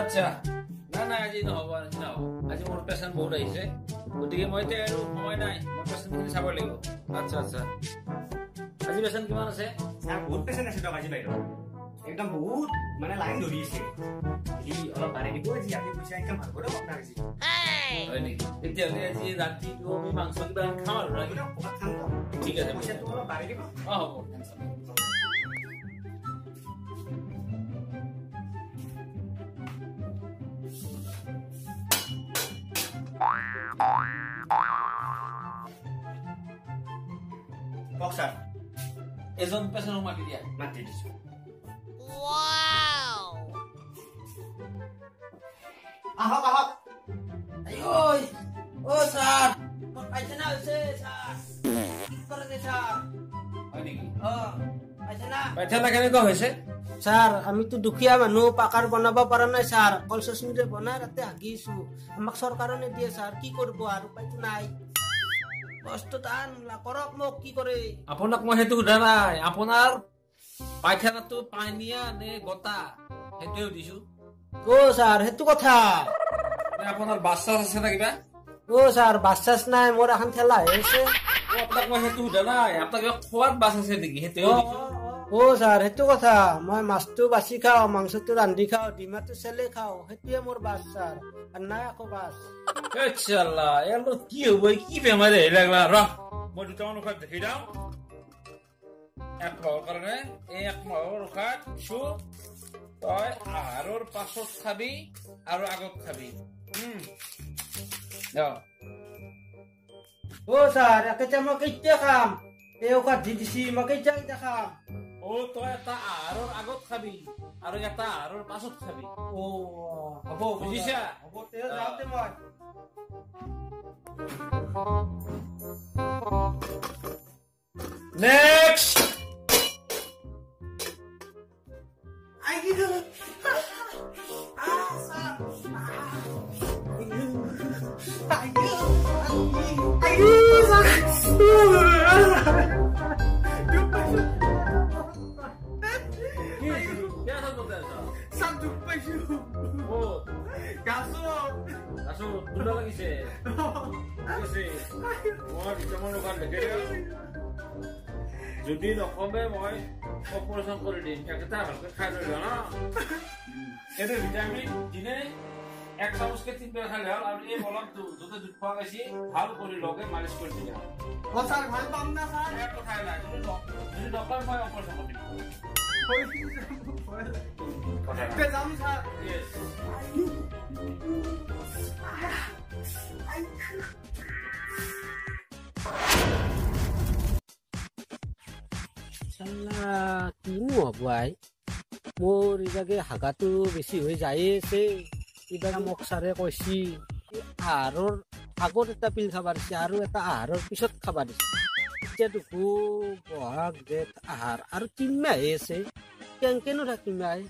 আচ্ছা না না আজি নহ'ব আজি মোৰ পেচেণ্ট বহুত আহিছে গতিকে মই এতিয়া আৰু সময় নাই মোৰ পেচেণ্টখিনি চাব লাগিব আচ্ছা আচ্ছা আজি পেচেণ্ট কিমান আছে স্যার বহুত পেশেন্ট আছে তো আজি বাইরে একদম বহুত মানে লাইন ধরি আছে ই অলপ বাড়ি দিব আজি আপনি পয়সা একদম ভাল করে আপনার আজি হয় নেকি তেতিয়াহ'লে আজি ৰাতিটো আমি মাংস কিবা খাম আৰু না খাম তো ঠিক আছে পয়সা তো অলপ বাড়ি দিব হ'ব বক্সার এজন পেচেণ্টক মাতি দিয়া মাতি দিছো Wow! আহক আহক আইঐ ও স্যার মোৰ পাইছেনা হৈছে স্যাৰ কি কৰে দে স্যাৰ হয় নেকি পাইছেনা কেনেকুৱা হৈছে স্যাৰ আমি তো দুখিয়া মানুহ পাকাৰ বনাব পৰা নাই স্যাৰ কল চচমিৰে বনাই ৰাতে হাগিছো আমাক চৰকাৰে নিদিয়ে স্যাৰ কি কৰিব আৰু উপায়তো নাই কষ্ট টান কৰক মোক কি কৰে আপোনাক মই সেইটো সোধা নাই আপোনাৰ পায়খানাটো পানীয়া নে গটা সেইটো দিছো ও স্যাৰ সেইটো কথা আপোনাৰ বাচ্চা আছে না কিবা ও স্যাৰ বাচ্চাস নাই মোৰ এখন ঠেলা হৈছে আপোনাক মই সেইটো সোধা নাই আপোনাক খোৱাত বাছ আছে নেকি সেইটো দিছো ও স্যাৰ সেইটো কথা মই মাছটো বাছি খাওঁ মাংসটো ৰান্ধি খাওঁ ডিমাটো চেলে খাওঁ সেইটোৱে মোৰ বাছ স্যাৰ আৰু নাই আকৌ বাছ আচ্ছাল্লাহ এলো কি হ'ব কি বেমাৰ আহিলা ৰ মই দুটামান ঔষধ দেখি যাওঁ এক মাহৰ কাৰণে এই এক মাহৰ ঔষধ দিছো তই আহাৰৰ পাছত খাবি আৰু আগত খাবি ও স্যার একেটা মই কেতিয়া খাম এই ঔষধ দি দিছি মই কেতিয়া খাম ও তই এটা আহাৰৰ আগত খাবি আৰু এটা আহাৰৰ পাছত খাবি ও হ'ব বুজিছা হ'ব তে যাওঁতে মই নেক্সট যদি নকমে মই অপাৰেশ্যন কৰি দিম একেটা ভালকে খাই লৈ না এইটো ভিটামিন দিনে এক চামুচকে 3 পেয়াৰ খালে হ'ল আৰু এই মলমটো য'তে দুধ খোৱা গৈছে ভাল কৰি লগে মালিচ কৰি দিলে ও স্যাৰ ভাল পাম না স্যাৰ এক কথাই নাই যদি নকয় মই অপাৰেশ্যন কৰি দিম তে যাম স্যাৰ ইয়েছ চাল্লা কিনো হ'ব আই মোৰ ইভাগে হাগাটো বেছি হৈ যায়ে আছে ইভাগে মোক ছাৰে কৈছি আহাৰৰ আগত এটা পিল খাবা দিছে আৰু এটা আহাৰৰ পিছত খাবা দিছে এতিয়া দেখো বহাগ জেঠ আহাৰ আৰু 3 মাহে আছে কেনেকেনো থাকিম আই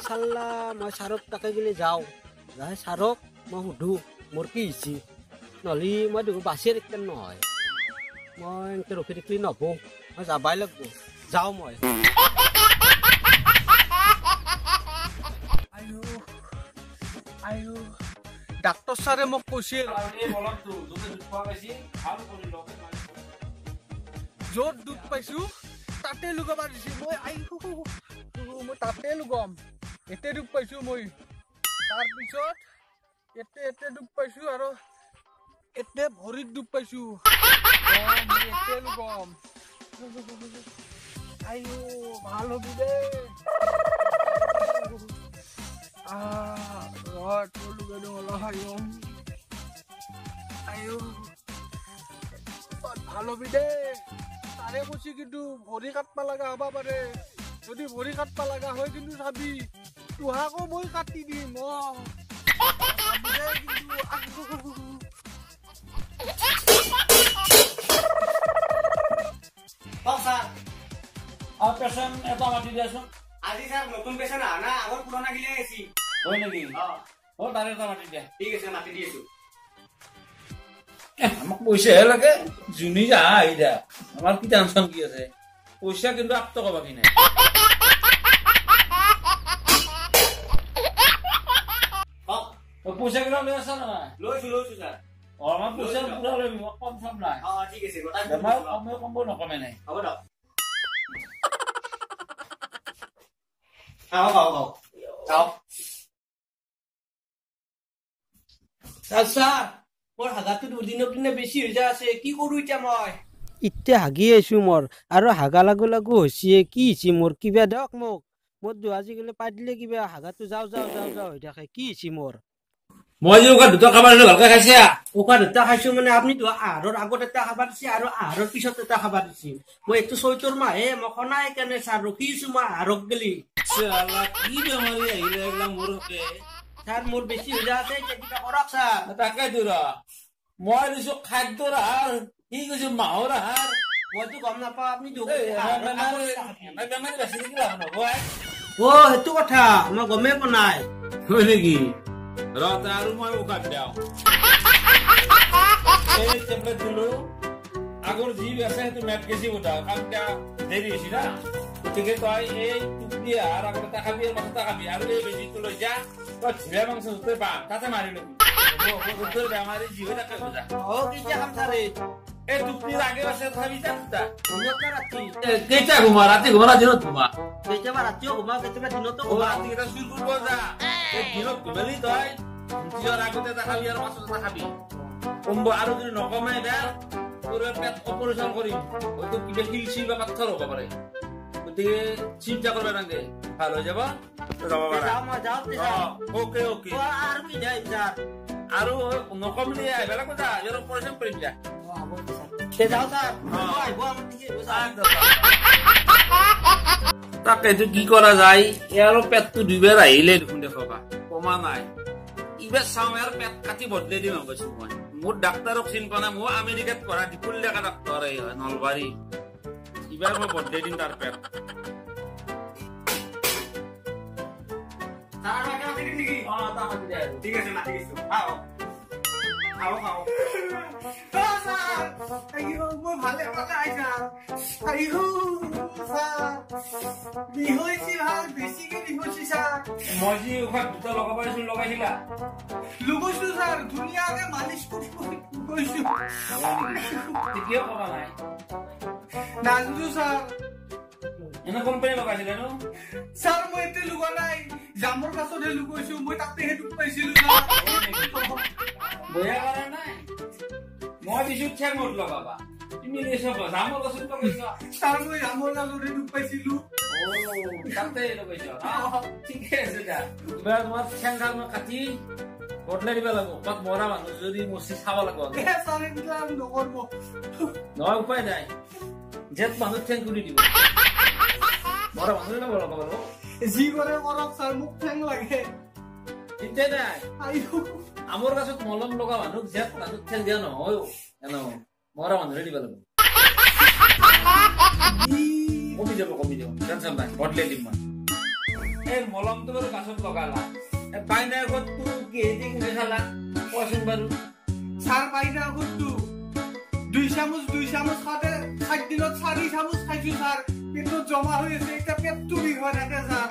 চাল্লা মই ছাৰক তাকে গ'লে যাওঁ যাই ছাৰক মই সুধো মোৰ কি হৈছে নহ'লে মই দেখো বাছি একদম নহয় মই এনেকৈ ৰখি থাকিলে নহ'ব মই যাবাই লাগিব যাওঁ মই ডাক্তৰ ছাৰে মোক কৈছিল এই মলমটো য'তে দুধ খোৱা গৈছে ভাল কৰি লগে মালিচ কৰি য'ত দুখ পাইছো তাতে লুকাব দিছে মই মই তাতে লুকাম এতে দুখ পাইছো মই তাৰপিছত এতে দুখ পাইছো আৰু এতে ভৰিত দুখ পাইছো এতে লুকাম ভাল হবি দে ভাল হবি দে তাৰে কৈছি কিন্তু ভৰি কাটবা লগা হবা পাৰে যদি ভৰি কাটবা লগা হয় কিন্তু চাবি তোহাকো মই কাটি দিম বক্সাৰ আৰু পেচেণ্ট এটা মাতি দিয়াচোন আজি স্যাৰ নতুন পেশেন্ট আনা আগৰ পুৰানা গিলে গেছি হয় নেকি ও তাৰে এটা মাতি দিয়া ঠিক আছে মাতি দিয়েছো আমাক পইচাহে লাগে যোনি যা আহি যা আমাৰ কি টেনচন কি আছে পইচা কিন্তু আপ টকা বাকী নাই পইচা কিলো লৈ আছা না নাই লৈছো ছাৰ আমাৰ পইচা পুৰা লৈ কম চম নাই ঠিক আছে গোটাই বেমাৰ কম নকমে নাই হ'ব দিয়ক খাওঁ ছাৰ মোৰ হাগাটো দুদিনক দিনে বেছি হৈ যায় আছে কি কৰো এতিয়া মই এতিয়া হাগি আছো মোৰ আৰু হাগা লাগু লাগু হৈছে কি হৈছে মোৰ কিবা দিয়ক মোক মোৰ আজিকালি পাই দিলে কিবা হাগাটো যাওঁ হৈ থাকে কি হৈছে মোৰ মই যে উকা দুটা খাবাৰ ভালকে খাইছে উকা দুটা খাইছো মানে আপুনি আহাৰৰ আগত এটা খাবাৰ দিছে আৰু আহাৰৰ পিছত এটা খাবাৰ দিছে মই এইটো চৈতৰ মাহে মই খনাই কেনে ছাৰ ৰখিছো মই আহাৰক গেলি কি বেমাৰী আহিলে এইবিলাক মোৰকে ছাৰ মোৰ বেছি হৈ যায় আছে কিবা কৰক ছাৰ তাকে দূৰা মই দিছো খাদ্যৰ আহাৰ কি কৈছো মাহৰ আহাৰ মইতো গম নাপাওঁ আপুনি বেমাৰী বেছি নেকি লাভ নহব সেইটো কথা মই গমেই পোৱা নাই হয় নেকি ৰতে আৰু মই উকাত দিওঁ এই টেবলেট দিলো আগৰ যি আছে সেইটো মেট গেছি উঠাও কাৰণ দেৰি হৈছে না গতিকে তই এই টুপি আহাৰ আগত এটা খাবি আৰু মাথা খাবি আৰু এই বেজিটো লৈ যা তই ঢিলা মাংস য'তে পাম তাতে মাৰি লবি বেমাৰী যি হৈ থাকে বুজা এই টুপিৰ আগে আছে খাবি যা কেইটা ঘুমা ৰাতি ঘুমা না দিনত ঘুমা কেতিয়াবা ৰাতিও ঘুমা কেতিয়াবা দিনতো ঘুমা ৰাতি কেইটা চুৰ কৰিব যা এই দিনত ঘুমালি তই নিজৰ আগতে এটা খাবি আৰু মাছত এটা খাবি কমব আৰু যদি নকমে বেয়া তোৰ পেট অপাৰেশ্যন কৰিম হয়তো কিবা শিলচি বা পাথৰ হ'ব পাৰে গতিকে চিন্তা কৰিব নালাগে ভাল হৈ যাব আৰু নকমলি বেলেগ কথা ইয়াৰ অপাৰেশ্যন কৰিম যা তাকেটো কি কৰা যায় ইয়াৰ পেটটো দুইবাৰ আহিলে দেখোন দেখবা কমা নাই ইবাৰ চাওঁ ইয়াৰ পেট কাটি বদলাই দিম কৈছো মই মোৰ ডাক্তৰক চিন পোৱা নাই মই আমেৰিকাত পঢ়া দীপুল ডেকা ডাক্তৰ নলবাৰী ইবাৰ মই বদলাই দিম তাৰ পেট ঠিক আছে মাতি দিছো মই ভালে আইছা বেছিকে বিহৈছি ছাৰ মই যি উশাহ দুটা লগাব পাৰিছো লগাইছিলা লগাইছো ছাৰ ধুনীয়াকে মালিচ কৰিছো ঠিকেই কৰা নাই নাজনো ছাৰ এনে কোম্পানী লগাইছিলে ন ছাৰ মই এতিয়া লগোৱা নাই জামৰ পাছতহে লগাইছো মই তাতেহে দুখ পাইছিলো বয়া কৰা নাই মই দিছো চেক নোট লগাবা তুমি লেছ জামৰ পাছত লগাইছা ছাৰ মই জামৰ পাছতহে দুখ পাইছিলো তাতে লগাইছা ঠিকে আছে দা এবাৰ তোমাৰ চেংগাল মই কাটি বদলাই দিব লাগিব তাত মৰা মানুহ যদি মচি চাব লাগিব নহয় উপায় নাই জেঠ মানুহ ঠেং তুলি দিব মৰা মানুহ লগাব লাগিব যি কৰে কৰক ছাৰ মোক ঠেং লাগে চিন্তাই নাই আমৰ গাছত মলম লগা মানুহ জেঠ মানুহ ঠেং দিয়া নহয় এনে মৰা মানুহে দিব লাগিব কমি যাব টেনচন নাই বদলাই দিম মই এই মলমটো বাৰু গাছত লগালা পাইনা আগতটো কেজি কিনে খালা কোৱাচোন বাৰু ছাৰ পাইনা আগতটো 2 চামুচ খাওঁতে 7 দিনত 4 চামুচ খাইছো ছাৰ পেটত জমা হৈ আছে এতিয়া পেটটো বিষ হৈ থাকে ছাৰ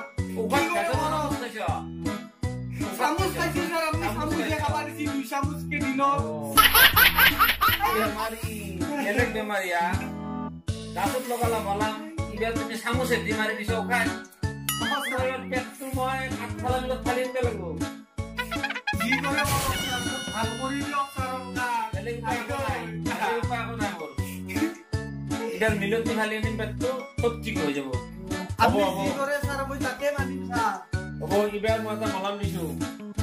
চামুচ খাইছো ছাৰ আপুনি চামুচে খাব দিছি 2 চামুচ কে দিনত বেলেগ বেমাৰীয়া গাছত লগালা মলম কিবা তুমি চামুচে দি মাৰি দিছ খাই পেটটো মই আগফালে মিলত ফালি দিব লাগিব যি কৰে ভাল কৰি দিয়ক ছাৰ বেলেগ উপায় নাই মোৰ ইদাৰ মিলত ফালি আনিম পেটটো চব ঠিক হৈ যাব আপুনি যি কৰে ছাৰ মই তাকে মানিম ছাৰ হ'ব ইবাৰ মই এটা মলম দিছো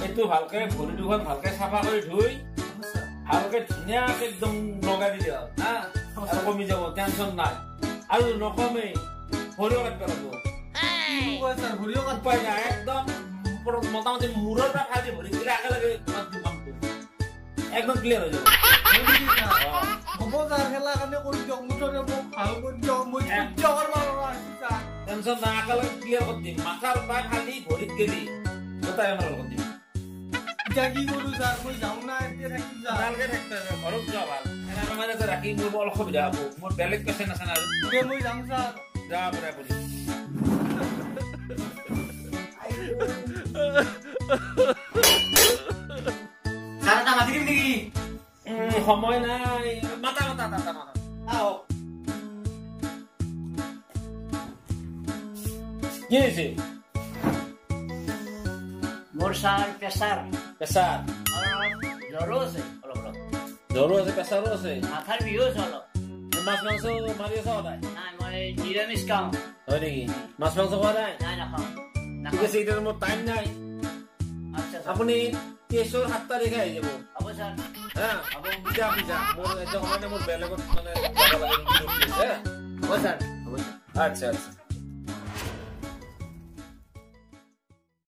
এইটো ভালকে ভৰি দুখন ভালকে চাফা কৰি ধুই ভালকে ধুনীয়াকে একদম লগাই দি দিয়ক হা আৰু কমি যাব টেনচন নাই আৰু নকমে ভৰিও কাটিব লাগিব উপায় নাই একদম মোটামুটি মূৰৰ পৰা খালি ভৰি দিলে একেলগে একদম ক্লিয়াৰ হৈ যাব হ'ব ছাৰ খেলা কাৰণে কৰি দিয়ক মুঠতে মোক ভাল কৰি দিয়ক মই সহ্য কৰিব নোৱাৰা টেনচন নাই একেলগে ক্লিয়াৰ কৰি দিম মাথাৰ পৰা খালি ভৰিত গেলি গোটাই আমাৰ লগত দিম এতিয়া কি কৰোঁ ছাৰ মই যাওঁ না এতিয়া থাকিম ছাৰ ভালকে থাকিব ঘৰত যোৱা ভাল এনেকৈ মানে ৰাখি মোৰ বৰ অসুবিধা হ'ব মোৰ বেলেগ পেচেণ্ট আছে না আৰু মই যাম ছাৰ যা পৰা কৰি নেকি সময় নাই মাতা মাতা মাতা মাতা আহক কি হয়েছে মোৰ ছাৰ প্ৰেছাৰ প্ৰেছাৰ জ্বৰো আছে অলপ অলপ জ্বৰো আছে প্ৰেছাৰো আছে মাথাৰ বিহু আছে অলপ মাছ মাংস মাৰি আছা সদায় নাই মই নিৰামিষ খাওঁ হয় নেকি মাছ মাংস খোৱা নাই নাই নাখাওঁ ঠিক আছে এতিয়া মোৰ টাইম নাই আচ্ছা আপুনি 23ৰ 7 তাৰিখে আহি যাব হ'ব ছাৰ হা আপুনি পিজা পিজা মোৰ এতিয়া সময় নাই মোৰ বেলেগত মানে যাব লাগে হ'ব ছাৰ হ'ব ছাৰ আচ্ছা আচ্ছা